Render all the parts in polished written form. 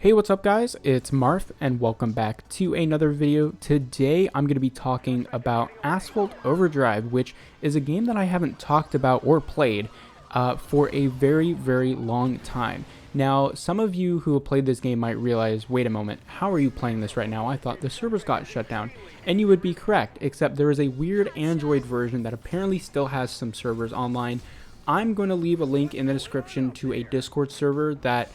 Hey, what's up guys? It's Marth and welcome back to another video. Today I'm going to be talking about Asphalt Overdrive, which is a game that I haven't talked about or played for a very long time. Now, some of you who have played this game might realize, wait a moment, how are you playing this right now? I thought the servers got shut down. And you would be correct, except there is a weird Android version that apparently still has some servers online. I'm going to leave a link in the description to a Discord server that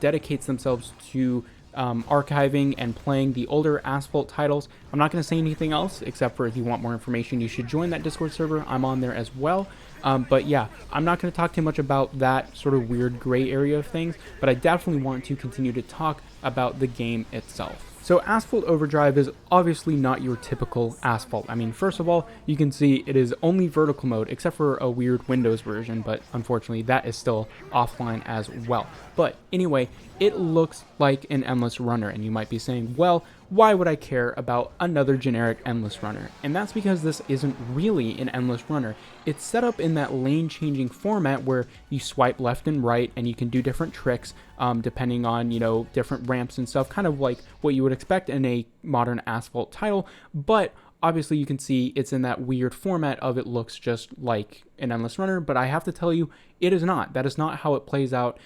dedicates themselves to archiving and playing the older Asphalt titles. I'm not going to say anything else, except for if you want more information, you should join that Discord server. I'm on there as well. But yeah, I'm not going to talk too much about that sort of weird gray area of things, but I definitely want to continue to talk about the game itself. So Asphalt Overdrive is obviously not your typical Asphalt. I mean, first of all, you can see it is only vertical mode, except for a weird Windows version, but unfortunately that is still offline as well. But anyway, it looks like an endless runner, and you might be saying, well, why would I care about another generic endless runner? And that's because this isn't really an endless runner. It's set up in that lane-changing format where you swipe left and right, and you can do different tricks depending on, different ramps and stuff, kind of like what you would expect in a modern Asphalt title, but obviously you can see it's in that weird format of it looks just like an endless runner, but I have to tell you, it is not. That is not how it plays out.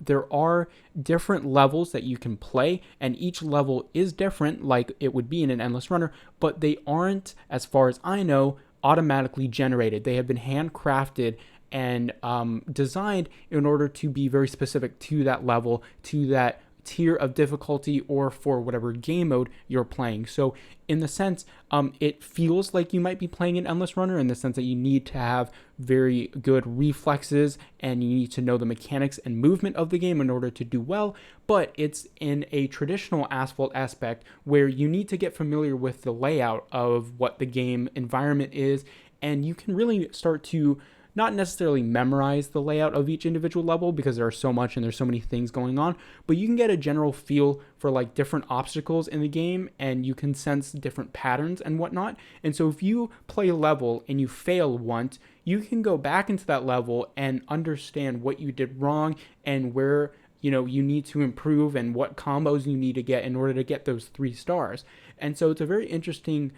There are different levels that you can play, and each level is different like it would be in an endless runner, but they aren't, as far as I know, automatically generated. They have been handcrafted and designed in order to be very specific to that level, to that tier of difficulty, or for whatever game mode you're playing. So in the sense, it feels like you might be playing an endless runner in the sense that you need to have very good reflexes and you need to know the mechanics and movement of the game in order to do well, but it's in a traditional Asphalt aspect where you need to get familiar with the layout of what the game environment is, and you can really start to not necessarily memorize the layout of each individual level because there's so much and there's so many things going on, but you can get a general feel for like different obstacles in the game, and you can sense different patterns and whatnot. And so if you play a level and you fail once, you can go back into that level and understand what you did wrong and where you need to improve and what combos you need to get in order to get those 3 stars. And so it's a very interesting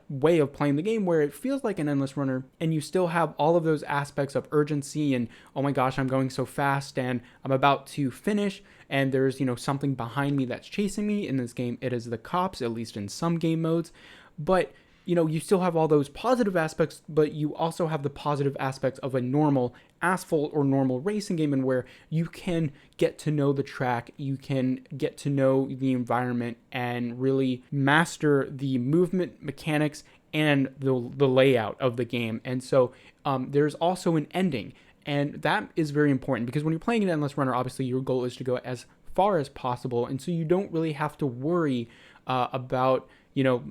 way of playing the game where it feels like an endless runner, and you still have all of those aspects of urgency and, oh my gosh, I'm going so fast and I'm about to finish and there's, something behind me that's chasing me. In this game, it is the cops, at least in some game modes. But you still have all those positive aspects, but you also have the positive aspects of a normal Asphalt or normal racing game, and where you can get to know the track, you can get to know the environment and really master the movement mechanics and the layout of the game. And so there's also an ending, and that is very important because when you're playing an endless runner, obviously your goal is to go as far as possible, and so you don't really have to worry about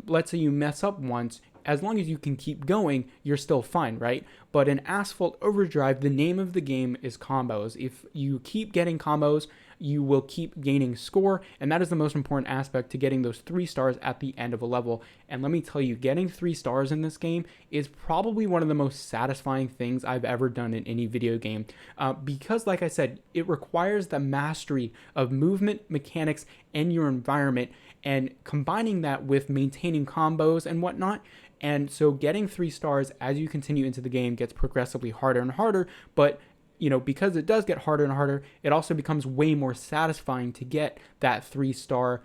let's say you mess up once. As long as you can keep going, you're still fine, right? But in Asphalt Overdrive, the name of the game is combos. If you keep getting combos, you will keep gaining score, and that is the most important aspect to getting those 3 stars at the end of a level. And let me tell you, getting 3 stars in this game is probably one of the most satisfying things I've ever done in any video game, because like I said, it requires the mastery of movement, mechanics, and your environment, and combining that with maintaining combos and whatnot. And so getting 3 stars as you continue into the game gets progressively harder and harder, but because it does get harder and harder, it also becomes way more satisfying to get that 3-star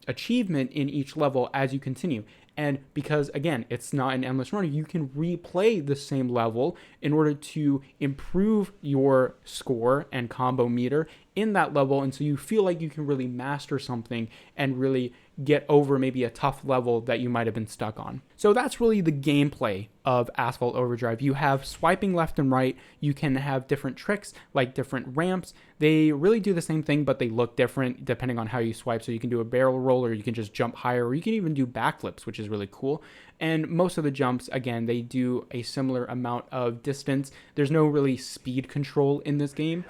achievement in each level as you continue. And because, again, it's not an endless runner, you can replay the same level in order to improve your score and combo meter in that level. And so you feel like you can really master something and really get over maybe a tough level that you might have been stuck on. So that's really the gameplay of Asphalt Overdrive. You have swiping left and right. You can have different tricks like different ramps. They really do the same thing, but they look different depending on how you swipe. So you can do a barrel roll, or you can just jump higher, or you can even do backflips, which is really cool. And most of the jumps, again, they do a similar amount of distance. There's no really speed control in this game.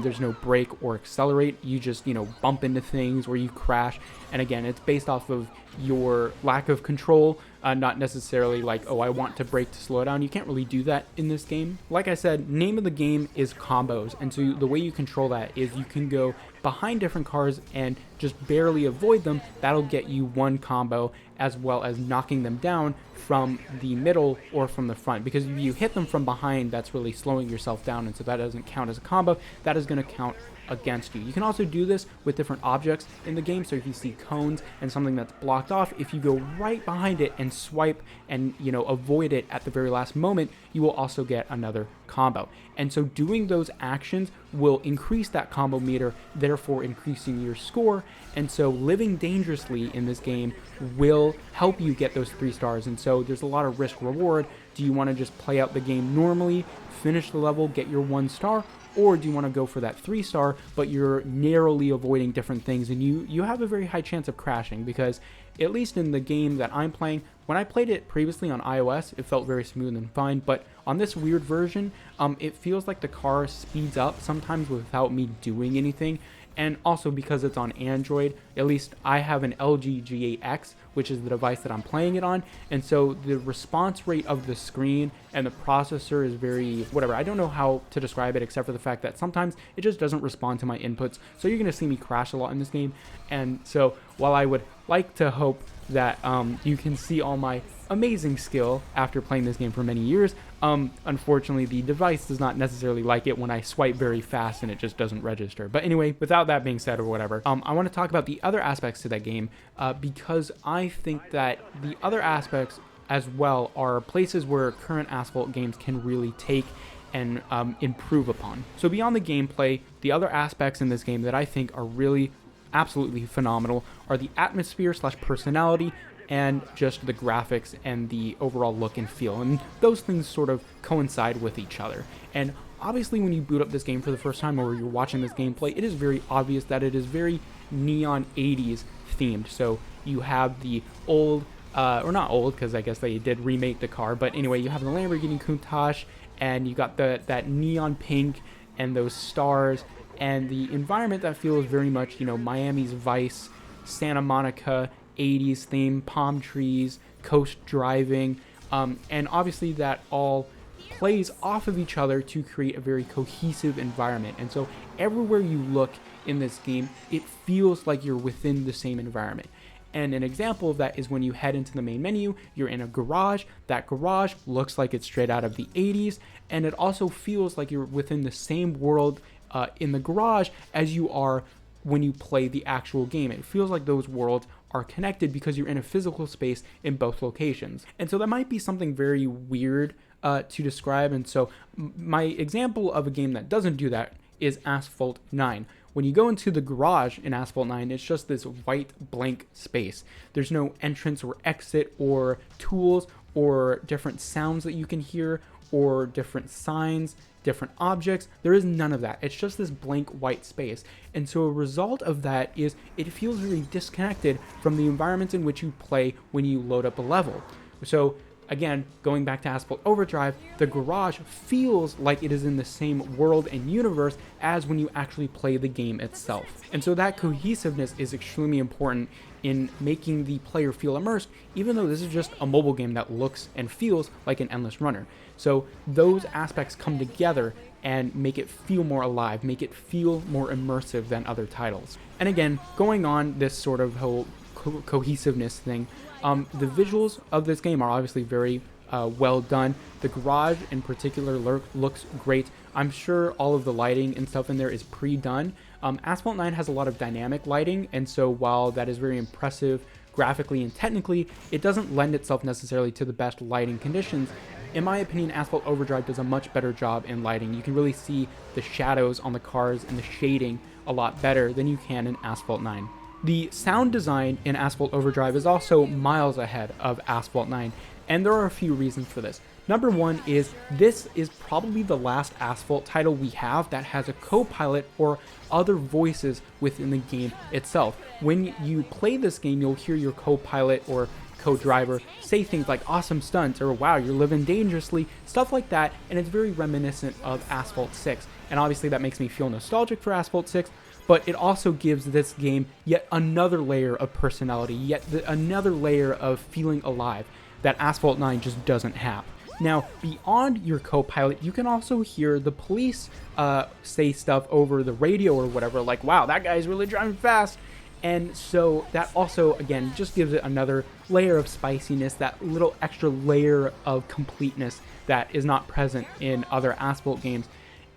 There's no brake or accelerate. You just, bump into things or you crash. And again, it's based off of your lack of control, not necessarily like, oh, I want to brake to slow down. You can't really do that in this game. Like I said, name of the game is combos, and so the way you control that is you can go behind different cars and just barely avoid them. That'll get you one combo, as well as knocking them down from the middle or from the front, because if you hit them from behind, that's really slowing yourself down, and so that doesn't count as a combo. That is going to count against you. You can also do this with different objects in the game. So if you see cones and something that's blocked off, if you go right behind it and swipe and, you know, avoid it at the very last moment, you will also get another combo. And so doing those actions will increase that combo meter, therefore increasing your score. And so living dangerously in this game will help you get those 3 stars. And so there's a lot of risk reward. Do you want to just play out the game normally, finish the level, get your 1 star? Or do you want to go for that 3 star, but you're narrowly avoiding different things, and you have a very high chance of crashing? Because at least in the game that I'm playing, when I played it previously on iOS, it felt very smooth and fine, but on this weird version, it feels like the car speeds up sometimes without me doing anything. And also because it's on Android, at least I have an LG G8X, which is the device that I'm playing it on, and so the response rate of the screen and the processor is very whatever. I don't know how to describe it except for the fact that sometimes it just doesn't respond to my inputs, so you're going to see me crash a lot in this game. And so while I would like to hope that you can see all my amazing skill after playing this game for many years, unfortunately the device does not necessarily like it when I swipe very fast and it just doesn't register. But anyway, without that being said or whatever, I want to talk about the other aspects to that game, because I think that the other aspects as well are places where current Asphalt games can really take and improve upon. So beyond the gameplay, the other aspects in this game that I think are really absolutely phenomenal are the atmosphere / personality, and just the graphics and the overall look and feel, and those things sort of coincide with each other. And obviously when you boot up this game for the first time, or you're watching this gameplay, it is very obvious that it is very neon 80s themed. So you have the old, or not old, because I guess they did remake the car, but anyway, you have the Lamborghini Countach, and you got that neon pink and those stars, and the environment that feels very much, you know, Miami's Vice, Santa Monica 80s theme, palm trees, coast driving, and obviously that all plays off of each other to create a very cohesive environment. And so everywhere you look in this game, it feels like you're within the same environment. And an example of that is when you head into the main menu, you're in a garage. That garage looks like it's straight out of the 80s, and it also feels like you're within the same world in the garage as you are when you play the actual game. It feels like those worlds are connected because you're in a physical space in both locations. And so that might be something very weird to describe. And so my example of a game that doesn't do that is Asphalt 9. When you go into the garage in Asphalt 9, it's just this white blank space. There's no entrance or exit or tools or different sounds that you can hear or different signs, different objects. There is none of that. It's just this blank white space. And so a result of that is it feels very disconnected from the environments in which you play when you load up a level. So again, going back to Asphalt Overdrive, the garage feels like it is in the same world and universe as when you actually play the game itself. And so that cohesiveness is extremely important in making the player feel immersed, even though this is just a mobile game that looks and feels like an endless runner. So those aspects come together and make it feel more alive, make it feel more immersive than other titles. And again, going on this sort of whole cohesiveness thing, the visuals of this game are obviously very well done. The garage in particular looks great. I'm sure all of the lighting and stuff in there is pre-done. Asphalt 9 has a lot of dynamic lighting, and so while that is very impressive graphically and technically, it doesn't lend itself necessarily to the best lighting conditions. In my opinion, Asphalt Overdrive does a much better job in lighting. You can really see the shadows on the cars and the shading a lot better than you can in Asphalt 9. The sound design in Asphalt Overdrive is also miles ahead of Asphalt 9, and there are a few reasons for this. Number one is this is probably the last Asphalt title we have that has a co-pilot or other voices within the game itself. When you play this game, you'll hear your co-pilot or co-driver say things like awesome stunts or wow, you're living dangerously, stuff like that, and it's very reminiscent of Asphalt 6. And obviously that makes me feel nostalgic for Asphalt 6, but it also gives this game yet another layer of personality, yet another layer of feeling alive that Asphalt 9 just doesn't have. Now, beyond your co-pilot, you can also hear the police say stuff over the radio or whatever, like, wow, that guy's really driving fast. And so that also, again, just gives it another layer of spiciness, that little extra layer of completeness that is not present in other Asphalt games.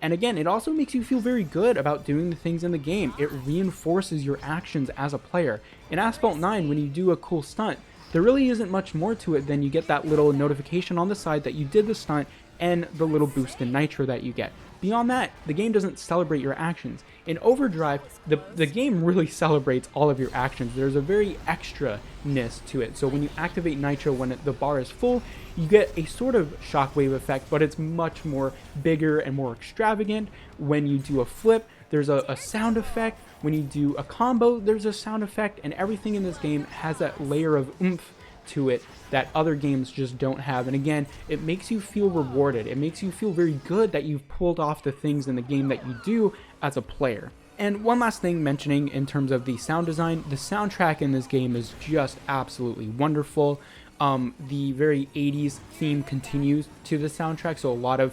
And again, it also makes you feel very good about doing the things in the game. It reinforces your actions as a player. In Asphalt 9, when you do a cool stunt, there really isn't much more to it than you get that little notification on the side that you did the stunt and the little boost in nitro that you get. Beyond that, the game doesn't celebrate your actions. In Overdrive, the game really celebrates all of your actions. There's a very extra-ness to it. So when you activate nitro when the bar is full, you get a sort of shockwave effect, but it's much more bigger and more extravagant. When you do a flip, there's a sound effect. When you do a combo, there's a sound effect, and everything in this game has that layer of oomph to it that other games just don't have. And again, it makes you feel rewarded. It makes you feel very good that you've pulled off the things in the game that you do as a player. And one last thing mentioning in terms of the sound design, the soundtrack in this game is just absolutely wonderful. The very 80s theme continues to the soundtrack, so a lot of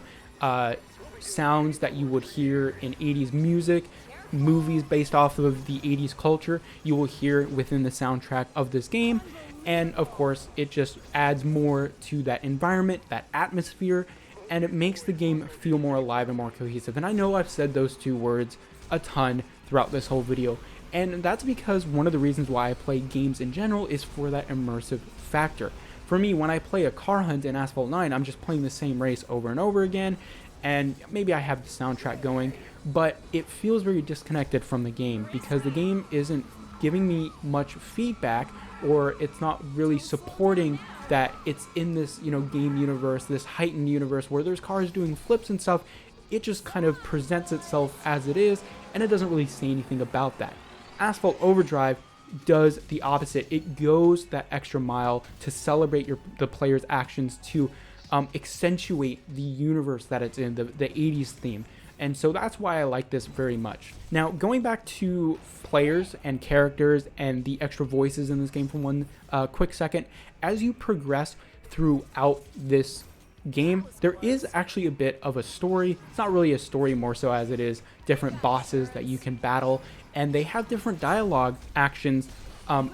sounds that you would hear in 80s music, movies based off of the 80s culture, you will hear within the soundtrack of this game. And of course, it just adds more to that environment, that atmosphere, and it makes the game feel more alive and more cohesive. And I know I've said those two words a ton throughout this whole video, and that's because one of the reasons why I play games in general is for that immersive factor. For me, when I play a car hunt in Asphalt 9, I'm just playing the same race over and over again, and maybe I have the soundtrack going, but it feels very disconnected from the game because the game isn't giving me much feedback, or it's not really supporting that it's in this, game universe, this heightened universe where there's cars doing flips and stuff. It just kind of presents itself as it is, and it doesn't really say anything about that. Asphalt Overdrive does the opposite. It goes that extra mile to celebrate the player's actions, to accentuate the universe that it's in, the 80s theme. And so that's why I like this very much. Now, going back to players and characters and the extra voices in this game for one quick second, as you progress throughout this game, there is actually a bit of a story. It's not really a story, more so as it is different bosses that you can battle, and they have different dialogue actions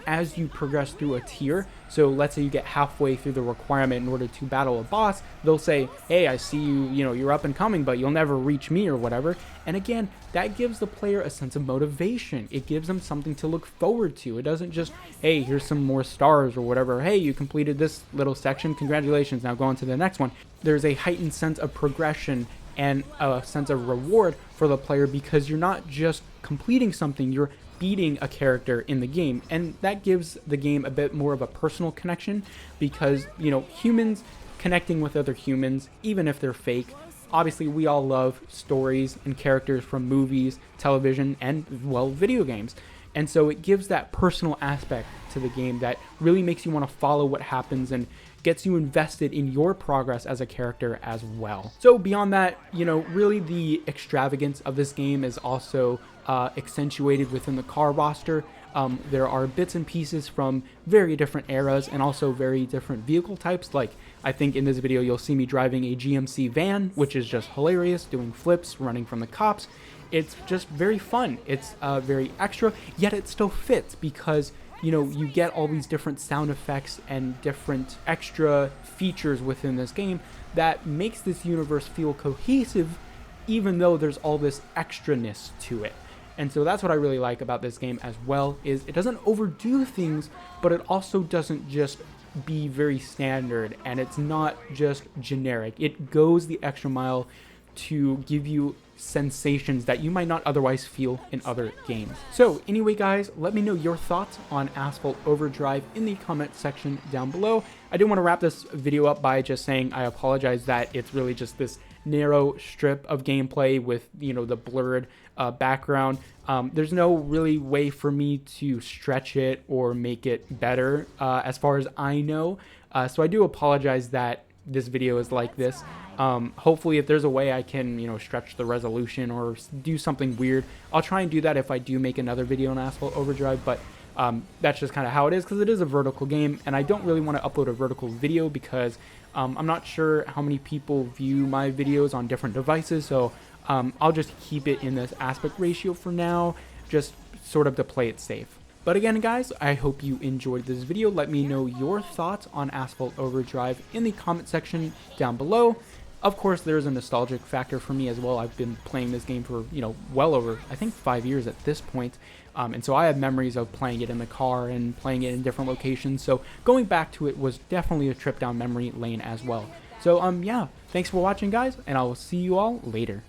as you progress through a tier. So let's say you get halfway through the requirement in order to battle a boss, they'll say, hey, I see you, you're up and coming, but you'll never reach me or whatever. And again, that gives the player a sense of motivation. It gives them something to look forward to. It doesn't just, hey, here's some more stars or whatever. Hey, you completed this little section. Congratulations. Now go on to the next one. There's a heightened sense of progression and a sense of reward for the player because you're not just completing something, you're beating a character in the game, and that gives the game a bit more of a personal connection because humans connecting with other humans, even if they're fake. Obviously, we all love stories and characters from movies, television, and video games, and so it gives that personal aspect to the game that really makes you want to follow what happens and gets you invested in your progress as a character as well. So beyond that, really the extravagance of this game is also accentuated within the car roster. There are bits and pieces from very different eras and also very different vehicle types. Like, I think in this video you'll see me driving a GMC van, which is just hilarious, doing flips, running from the cops. It's just very fun. It's very extra, yet it still fits because you get all these different sound effects and different extra features within this game that makes this universe feel cohesive, even though there's all this extraness to it. And so that's what I really like about this game as well, is it doesn't overdo things, but it also doesn't just be very standard, and it's not just generic. It goes the extra mile to give you sensations that you might not otherwise feel in other games. So anyway, guys, let me know your thoughts on Asphalt Overdrive in the comment section down below. I do want to wrap this video up by just saying I apologize that it's really just this narrow strip of gameplay with the blurred background. There's no really way for me to stretch it or make it better as far as I know, so I do apologize that this video is like this. Hopefully if there's a way I can, you know, stretch the resolution or do something weird, I'll try and do that if I do make another video on Asphalt Overdrive. But that's just kind of how it is, because it is a vertical game, and I don't really want to upload a vertical video because I'm not sure how many people view my videos on different devices. So I'll just keep it in this aspect ratio for now, just sort of to play it safe. But again, guys, I hope you enjoyed this video. Let me know your thoughts on Asphalt Overdrive in the comment section down below. Of course, there's a nostalgic factor for me as well. I've been playing this game for, you know, well over, I think, 5 years at this point. And so I have memories of playing it in the car and playing it in different locations. So going back to it was definitely a trip down memory lane as well. So yeah, thanks for watching, guys, and I will see you all later.